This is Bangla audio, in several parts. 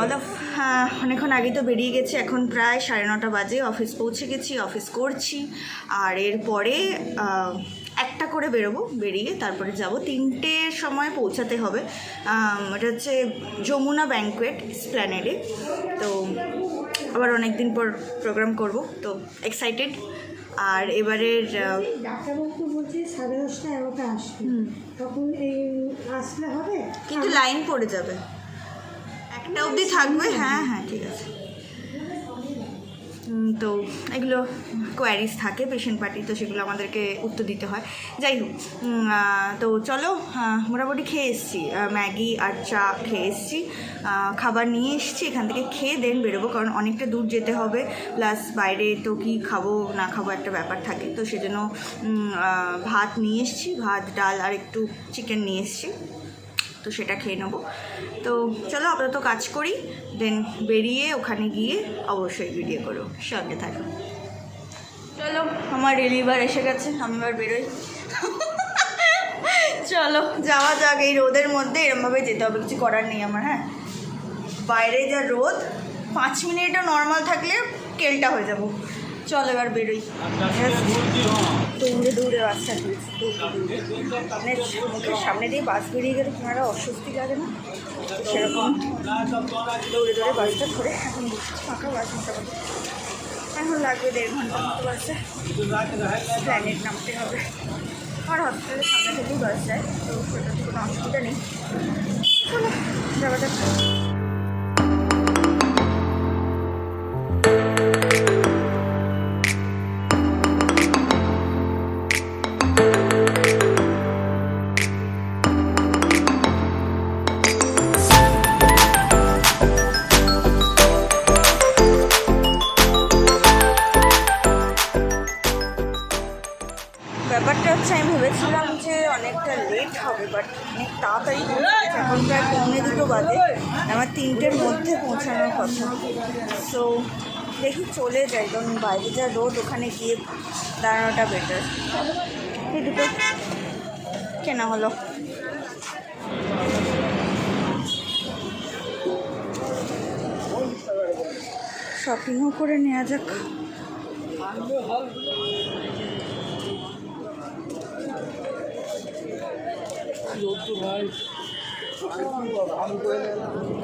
অল অফ অনেকক্ষণ আগে তো বেরিয়ে গেছি, এখন প্রায় 9:30 বাজে। অফিস পৌঁছে গেছি, অফিস করছি। আর এরপরে 1টা করে বেরোবো, বেরিয়ে তারপরে যাব 3টের সময় পৌঁছাতে হবে। এটা হচ্ছে যমুনা ব্যাঙ্কোয়েট এসপ্ল্যানেডে। তো আবার অনেক দিন পর প্রোগ্রাম করব, তো এক্সাইটেড। আর এবারের ডাক্তারবাবু বলছে 10:30 11টা আসবে, তখন এই আসলে হবে, কিন্তু লাইন পড়ে যাবে, 1টা অবধি থাকবে। হ্যাঁ হ্যাঁ ঠিক আছে। তো এগুলো কোয়ারিজ থাকে পেশেন্ট পার্টি, তো সেগুলো আমাদেরকে উত্তর দিতে হয়। যাই হোক, তো চলো, মোটামুটি খেয়ে এসেছি, ম্যাগি আর চা খেয়ে এসেছি। খাবার নিয়ে এসেছি, এখান থেকে খেয়ে দেন বেরোবো, কারণ অনেকটা দূর যেতে হবে, প্লাস বাইরে তো কি খাবো না খাবো একটা ব্যাপার থাকে। তো সেজন্য ভাত নিয়ে এসেছি, ভাত ডাল আর একটু চিকেন নিয়ে এসেছি, তো সেটা খেয়ে নেবো। তো চলো আপাতত কাজ করি, দেন বেরিয়ে ওখানে গিয়ে অবশ্যই ভিডিও করো, সঙ্গে থাকো। চলো, আমার রিলিভার এসে গেছে, আমি এবার বেরোই। চলো যাওয়া যাক। এই রোদের মধ্যে এরমভাবে যেতে হবে, কিছু করার নেই আমার। হ্যাঁ, বাইরে যা রোদ, 5 মিনিটও নর্মাল থাকলে কেলটা হয়ে যাবো। চল এবার বেরোই। দৌড়ে দৌড়ে বাসটা তুলছি, মানে মুখের সামনে দিয়ে বাস বেরিয়ে গেলে তোমারা অস্বস্তি লাগে না, সেরকম দৌড়ে দৌড়ে বাসটা ধরে এখন ফাঁকা বাস মোটামুটি। এখন লাগবে 1.5 ঘন্টা মতো বাসে, প্ল্যানেট নামতে হবে। আর হসপিটালের সামনে থেকেই বাস যায়, তো সেটাতে কোনো অসুবিধা নেই। চলো যাওয়া যাক। ব্যাপারটা হচ্ছে, আমি ভেবেছিলাম যে অনেকটা লেট হবে, বাট অনেক তাড়াতাড়ি এখন প্রায় 1:45 বাজে, আমার 3টের মধ্যে পৌঁছানোর কথা। সো দেখি চলে যাই, কারণ বাইরে যা রোদ, ওখানে গিয়ে দাঁড়ানোটা বেটার। এই দুটো কেনা হলো। শপিংও করে নেওয়া যাক।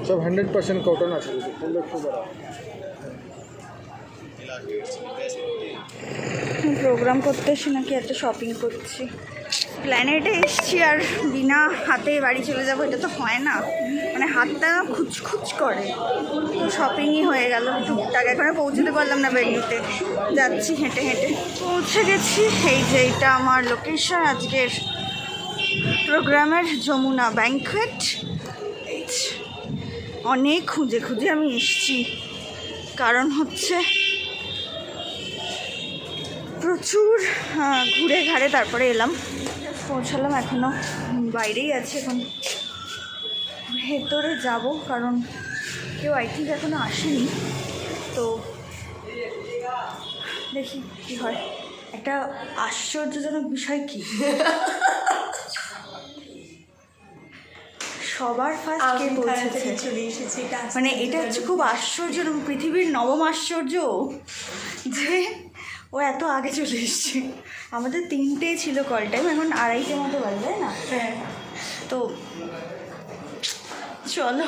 সব 100% কটন আছে, প্রোগ্রাম করতে এসে নাকি এত শপিং করছি। প্ল্যানেটে এসছি আর বিনা হাতে বাড়ি চলে যাবো, এটা তো হয় না, মানে হাতটা খুচখুচ করে। তো শপিংই হয়ে গেল টুকটাক। এখনো পৌঁছতে পারলাম না বেরিয়েতে, যাচ্ছি হেঁটে হেঁটে। পৌঁছে গেছি, এই যে এটা আমার লোকেশন আজকের প্রোগ্রামের, যমুনা ব্যাঙ্কোয়েট। অনেক খুঁজে খুঁজে আমি এসছি, কারণ হচ্ছে প্রচুর ঘুরে ঘাড়ে তারপরে এলাম, পৌঁছালাম। এখনও বাইরেই আছি, এখন ভেতরে যাব, কারণ কেউ আই থিঙ্ক এখনও আসেনি। তো দেখি কী হয়। একটা আশ্চর্যজনক বিষয় কি, সবার ফার্স্ট কে পৌঁছেছে, চলে এসেছে। মানে এটা হচ্ছে খুব আশ্চর্য, পৃথিবীর 9ম আশ্চর্য যে ও এত আগে চলে এসছে। আমাদের 3টে ছিল কল টাইম, এখন 2:30 মতো বাজে, তাই না? হ্যাঁ, তো চলো,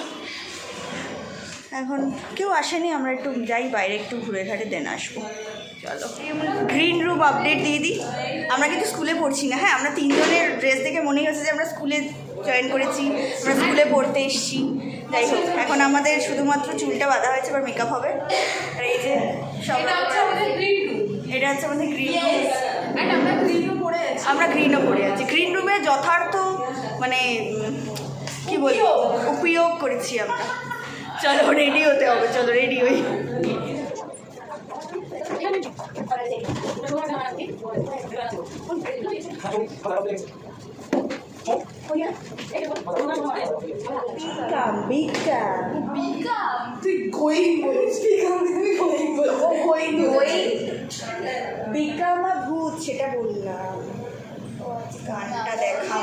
এখন কেউ আসেনি, আমরা একটু যাই বাইরে, একটু ঘুরে ঘাটে দেন আসবো। চলো, গ্রিন রুম আপডেট দিয়ে দিই। আমরা কিন্তু স্কুলে পড়ছি না। হ্যাঁ, আমরা 3জনের ড্রেস দেখে মনেই হচ্ছে যে আমরা স্কুলে জয়েন করেছি, আমরা স্কুলে পড়তে এসেছি। যাই হোক, এখন আমাদের শুধুমাত্র চুলটা বাঁধা হয়েছে, এবার মেকআপ হবে। আর এই যে সব, এটা হচ্ছে আমাদের গ্রিন রুম, আমরা গ্রিনও পরে আছি। গ্রিন রুমে যথার্থ মানে কি বলি, উপয়োগ করেছি আমরা। চলো রেডি হতে হবে, চলো রেডি হই। ভূত সেটা বললাম, গানটা দেখা।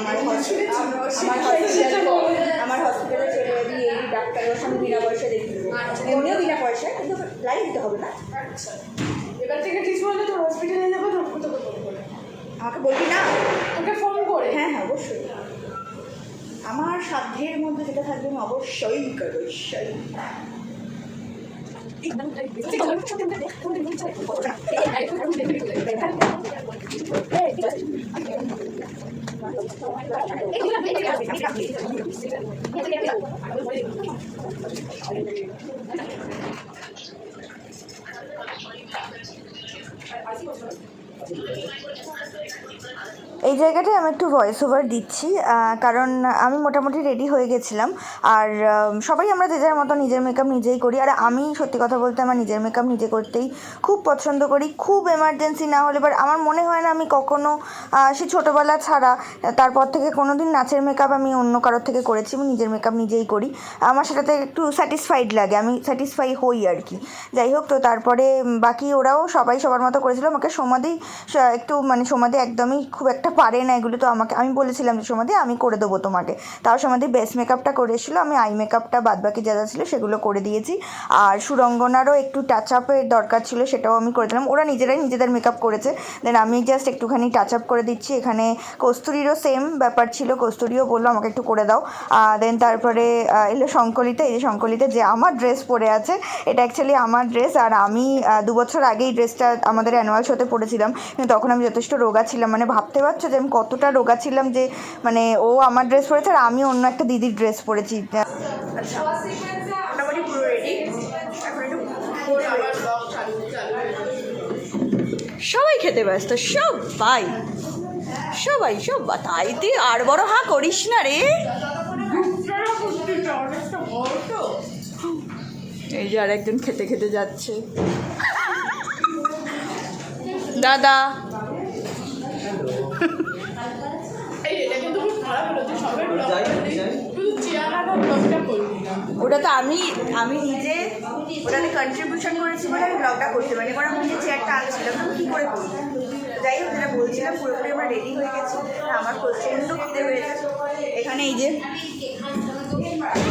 আমার হসপিটালে চলে যাবি, এই ডাক্তারের সঙ্গে বিনা পয়সা দেখি। এমনিও বিনা পয়সায়, কিন্তু লাইভ দিতে হবে না। আচ্ছা, এবার থেকে কিছু হলে তোর হসপিটালে যাবো, তোকে ফোন করে। আমাকে বলবি না? তোকে ফোন করে? হ্যাঁ হ্যাঁ, অবশ্যই। আমার সাধ্যের মধ্যে যেটা থাকবে আমি অবশ্যই করবো, অবশ্যই। এই জায়গাটায় আমি একটু ভয়েস ওভার দিচ্ছি, কারণ আমি মোটামুটি রেডি হয়ে গেছিলাম। আর সবাই আমরা যে যার মতো নিজের মেকআপ নিজেই করি। আর আমি সত্যি কথা বলতে আমার নিজের মেকআপ নিজে করতেই খুব পছন্দ করি। খুব এমার্জেন্সি না হলে, বাট আমার মনে হয় না আমি কখনো সে ছোটোবেলা ছাড়া তারপর থেকে কোনো দিন নাচের মেকআপ আমি অন্য কারোর থেকে করেছি। আমি নিজের মেকআপ নিজেই করি, আমার সেটাতে একটু স্যাটিসফাইড লাগে, আমি স্যাটিসফাই হই আর কি। যাই হোক, তো তারপরে বাকি ওরাও সবাই সবার মতো করেছিল। আমাকে সমাধি একটু সমাধি একদমই খুব একটা পারে না এগুলো, তো আমি বলেছিলাম যে সমাধি আমি করে দেবো তোমাকে। তাও সমাধি বেস মেকআপটা করে এসেছিলো, আমি আই মেকআপটা বাদবাকি যা যা ছিল সেগুলো করে দিয়েছি। আর সুরঙ্গনারও একটু টাচ আপের দরকার ছিল, সেটাও আমি করে দিলাম। ওরা নিজেরাই নিজেদের মেকআপ করেছে, দেন আমি জাস্ট একটুখানি টাচ আপ করে দিচ্ছি। এখানে কস্তুরীরও সেম ব্যাপার ছিল, কস্তুরীও বললো আমাকে একটু করে দাও। দেন তারপরে এলো শঙ্কলিতে। এই যে শঙ্কলিতে যে আমার ড্রেস পরে আছে, এটা অ্যাকচুয়ালি আমার ড্রেস। আর আমি 2 বছর আগেই ড্রেসটা আমাদের অ্যানুয়াল শোতে পড়েছিলাম, কিন্তু তখন আমি যথেষ্ট রোগা ছিলাম। ভাবতে পারছো যে আমি কতটা রোগা ছিলাম, যে ও আমার ড্রেস পরেছে আর আমি অন্য একটা দিদির ড্রেস পরেছি। আচ্ছা, মোটামুটি পুরো রেডি। এখন একটু সবাই খেতে ব্যস্ত, সবাই সবাই সবাই। তাই তুই আর বড় হাঁ করিস না রে। এই যে আর একজন খেতে খেতে যাচ্ছে, দাদা। ওটা তো আমি নিজে ওটাতে কন্ট্রিবিউশন করেছি বলে আমি ব্লগটা করতে পারি। এবার আমি যে চেয়ারটা আনছিলাম আমি কী করে করবো। যাই হোক, যেটা বলছিলাম পুরোপুরি আমার রেডি হয়ে গেছি। আমার প্রচণ্ড খিদে হয়েছে। এখানে এই যে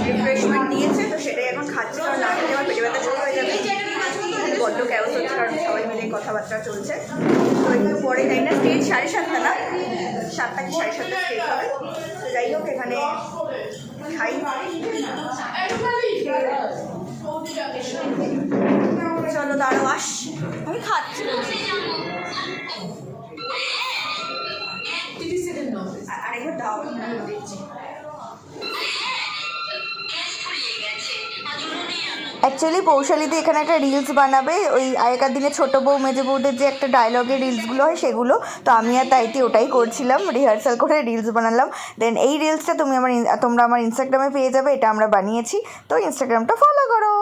রিফ্রেশমেন্ট দিয়েছে, তো সেটাই এখন খাচ্ছি, কারণ না খেলে আমার পেটে ব্যথা শুরু হয়ে যাবে। বড্ড ক্যাওস হচ্ছে, কারণ সবাই মিলে কথাবার্তা চলছে। তো একটু পরে যাই না, স্টেজ 7:30 না, 7টা কি 7:30 স্টেজ হবে। তো যাই হোক, এখানে খাই। চলো দাঁড়াও, আস, আমি খাচ্ছি। আরেকবার দাও, দিচ্ছি। অ্যাকচুয়ালি পৌশালিতে এখানে একটা রিলস বানাবে, ওই আগেকার দিনে ছোটো বউ মেজো বউদের যে একটা ডায়লগের রিলসগুলো হয় সেগুলো। তো আমি আর তাইতে ওটাই করছিলাম, রিহার্সাল করে রিলস বানালাম। দেন এই রিলসটা তোমরা আমার ইনস্টাগ্রামে পেয়ে যাবে, এটা আমরা বানিয়েছি। তো ইনস্টাগ্রামটা ফলো করো।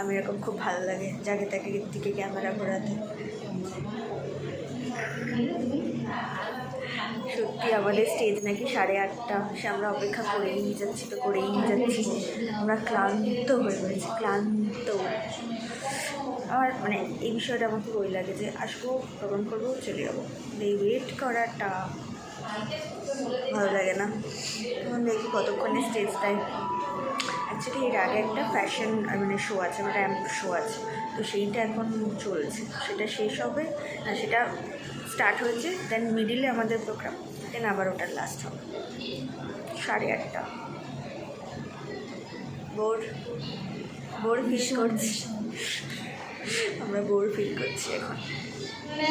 আমি এরকম খুব ভালো লাগে যাকে তাকে দিকে ক্যামেরা ঘোরাতে। সত্যি আমাদের স্টেজ নাকি 8:30, সে আমরা অপেক্ষা করেই নিয়ে যাচ্ছি, তো করেই নিয়ে যাচ্ছি। আমরা ক্লান্ত হয়ে পড়েছি, ক্লান্ত। আমার এই বিষয়টা আমার খুব ওই লাগে যে আসবো, প্রোগ্রাম করবো, চলে যাবো। এই ওয়েট করাটা ভালো লাগে না। তখন দেখি কতক্ষণে স্টেজটায়। অ্যাকচুয়ালি এর আগে একটা ফ্যাশন শো আছে, র্যাম্প শো আছে, তো সেইটা এখন চলছে। সেটা শেষ হবে না, সেটা স্টার্ট হয়েছে, দেন মিডিলে আমাদের প্রোগ্রাম, দেন আবার ওটার লাস্ট হবে 8:30। বোর ফিল করছি, আমরা বোর ফিল করছি এখন।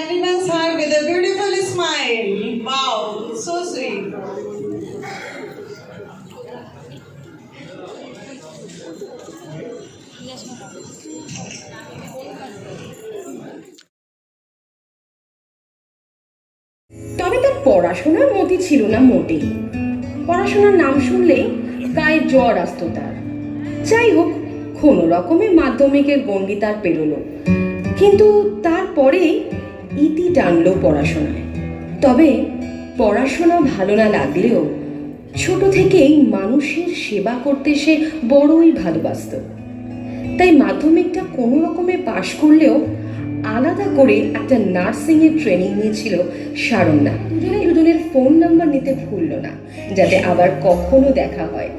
Everyone's heart with a beautiful smile. Wow, so sweet. তবে তার পড়াশোনার মতি ছিল না মোটেই। পড়াশোনার নাম শুনলেই গায়ে জ্বর আসতো তার। যাই হোক, কোনো রকমের মাধ্যমিকের গণ্ডি তার পেরোলো। কিন্তু তারপরেই ইতি টানল পড়াশোনায়। তবে পড়াশোনা ভালো না লাগলেও ছোট থেকেই মানুষের সেবা করতে সে বড়ই ভালোবাসত। তাই মাধ্যমিকটা কোনো রকমে পাশ করলেও আলাদা করে একটা নার্সিংয়ের ট্রেনিং নিয়েছিল সারণ্যা। দুজনের ফোন নাম্বার নিতে ভুলল না, যাতে আবার কখনো দেখা হয়।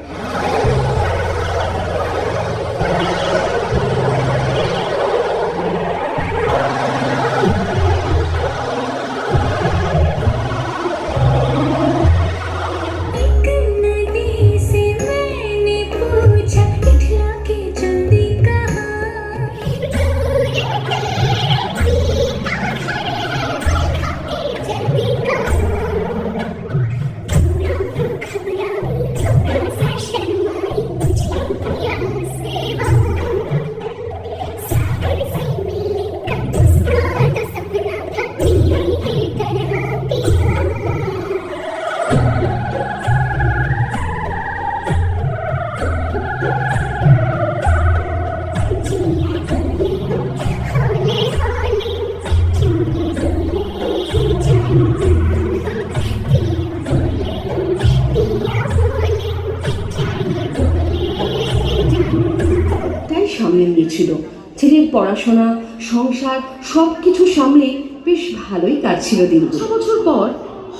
সামলে নিয়েছিল ছেলের পড়াশোনা, সংসার সব কিছু সামলে বেশ ভালোই কাটছিল দিন। 6 বছর পর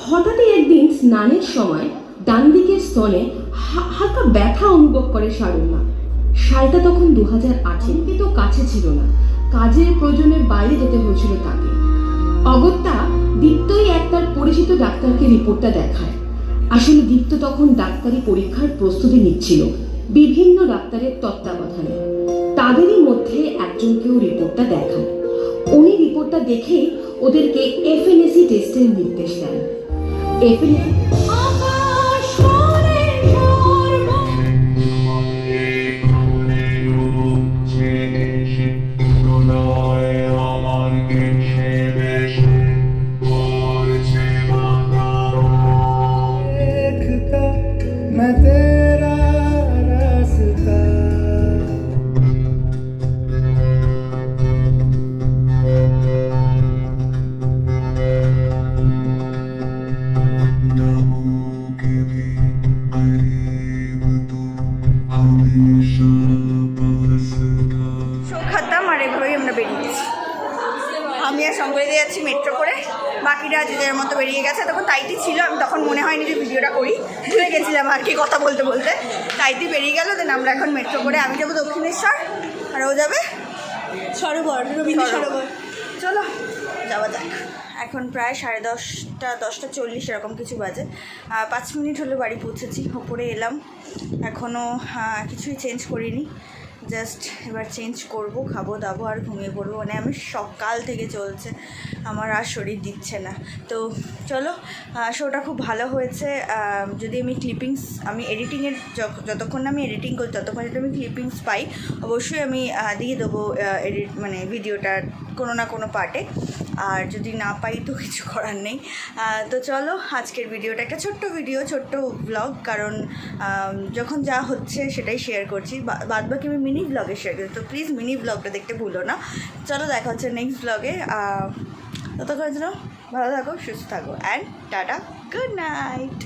হঠাৎই একদিন স্নানের সময় ডান দিকের স্তনে হালকা ব্যথা অনুভব করে সারণ্যা। সালটা তখন 2008। কিন্তু কাছে ছিল না, কাজের প্রয়োজনে বাইরে যেতে হয়েছিল তাকে। অগত্যা দীপ্তই তার পরিচিত ডাক্তারকে রিপোর্টটা দেখায়। আসলে দীপ্ত তখন ডাক্তারি পরীক্ষার প্রস্তুতি নিচ্ছিল বিভিন্ন ডাক্তারের তত্ত্বাবধানে। তাদেরই মধ্যে একজনকেও রিপোর্টটা দেখায়। উনি রিপোর্টটা দেখে ওদেরকে এফএনএসি টেস্টের নির্দেশ দেন। খাতাম আর এভাবেই আমরা বেরিয়েছি। আমি আর সঙ্গে যাচ্ছি মেট্রো করে, বাকিরা যে যার মতো বেরিয়ে গেছে। তখন তাইটি ছিল, আমি তখন মনে হয়নি যে ভিডিওটা করি, ভুলে গেছিলাম আর কি কথা বলতে বলতে। তাইটি বেরিয়ে গেল, দেন আমরা এখন মেট্রো করে আমি যাবো দক্ষিণেশ্বর আর ও যাবে সরোবর, রবীন্দ্র সরোবর। চলো যাওয়া যাক। এখন প্রায় 10:30, 10:40 এরকম কিছু বাজে। 5 মিনিট হলো বাড়ি পৌঁছেছি। ওপরে এলাম, এখনও কিছুই চেঞ্জ করিনি, জাস্ট এবার চেঞ্জ করব, খাবো দাবো আর ঘুমিয়ে পড়বো। মানে আমি সকাল থেকে চলছে, আমার আর শরীর দিচ্ছে না। তো চলো, শোটা খুব ভালো হয়েছে। যদি আমি ক্লিপিংস, আমি এডিটিংয়ের যতক্ষণ না আমি এডিটিং করি ততক্ষণ যদি আমি ক্লিপিংস পাই অবশ্যই আমি দিয়ে দেবো মানে ভিডিওটার কোনো না কোনো পার্টে। আর যদি না পাই তো কিছু করার নেই। তো চলো, আজকের ভিডিওটা একটা ছোট্ট ভিডিও, ছোট্ট ব্লগ, কারণ যখন যা হচ্ছে সেটাই শেয়ার করছি। বাদ বাকি আমি মিনি ব্লগে শেয়ার করি, তো প্লিজ মিনি ব্লগটা দেখতে ভুলো না। চলো, দেখা হচ্ছে নেক্সট ব্লগে। ততক্ষণের জন্য ভালো থাকো, সুস্থ থাকো, অ্যান্ড টাটা, গুড নাইট।